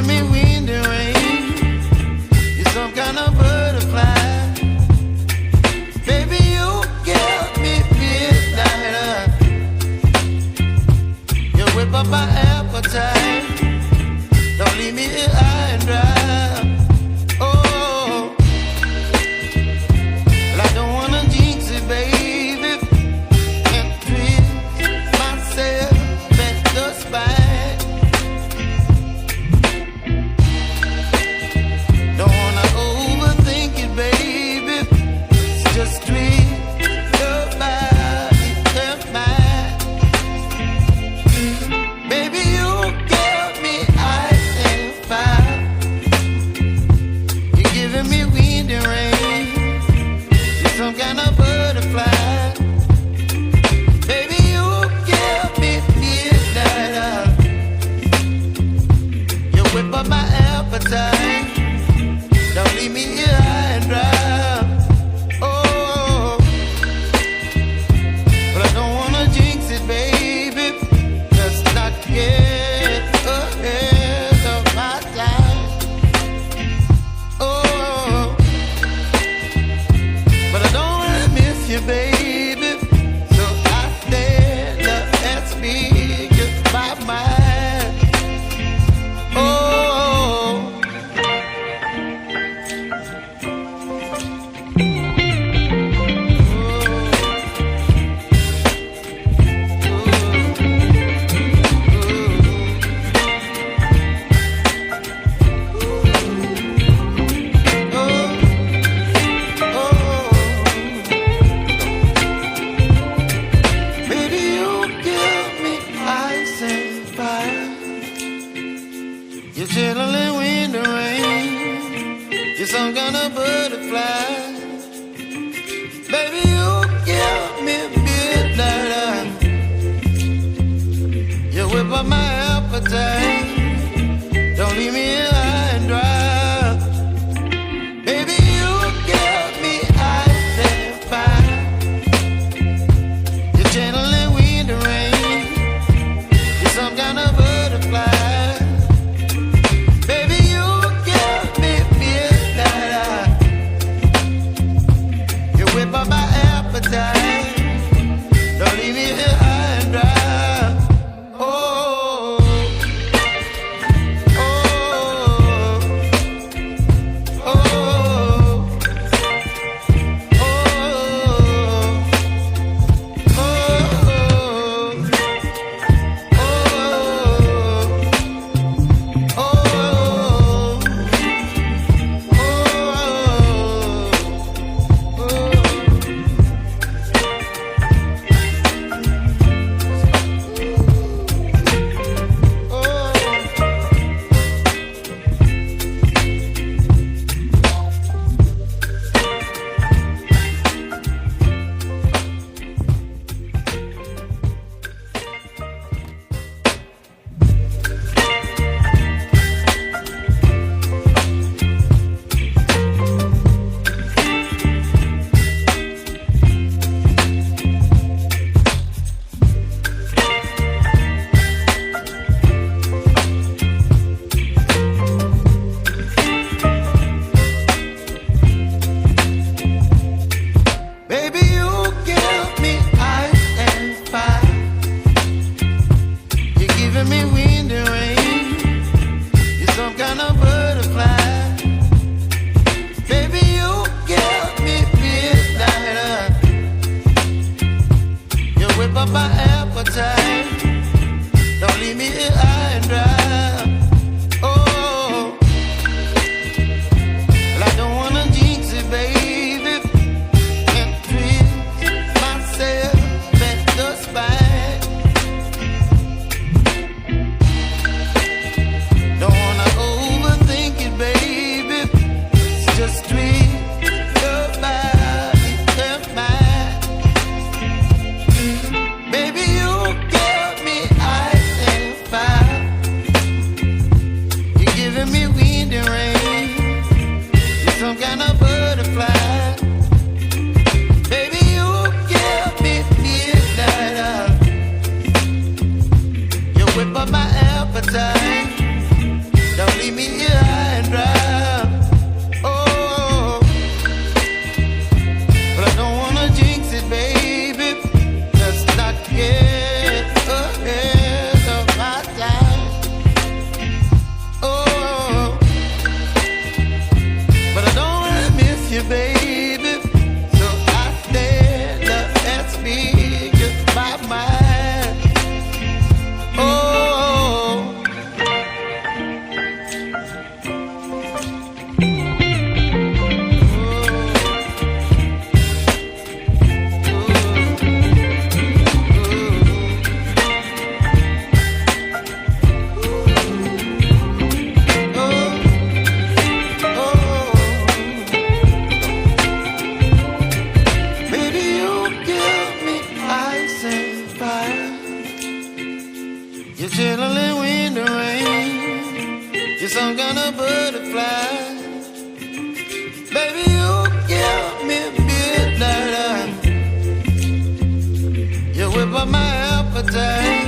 giving me wind and rain. You're some kind of butterfly. Baby, you give me midnight. You whip up my appetite. Don't leave me here high and dry. Oh, well, I don't wanna jinx it, baby, and twist myself at the spine. Don't wanna overthink it, baby. It's just twist your body and mine. Baby, you give me ice and fire. You're giving me wind and rain. You're some kind of butterfly. Baby, you give me midnight. You whip up my appetite. Don't leave me here high and dry. Oh, but I don't wanna jinx it, baby. Let's not get ahead of my time. Oh, but I don't wanna miss you, baby. So I stand up and speak just my mind. Oh. Baby, you give me ice and fire. You're chilling wind and rain. You're some kind of butterfly. Baby, you give me midnight. You whip up my appetite. Don't leave me here high and dry. Baby, you give me ice and fire. You're channeling wind and rain. You're some kind of butterfly. Baby, you give me midnight. You whip up my appetite. Don't leave me here high and dry. Oh, some kind of butterfly. Baby, you give me midnight. You whip up my appetite.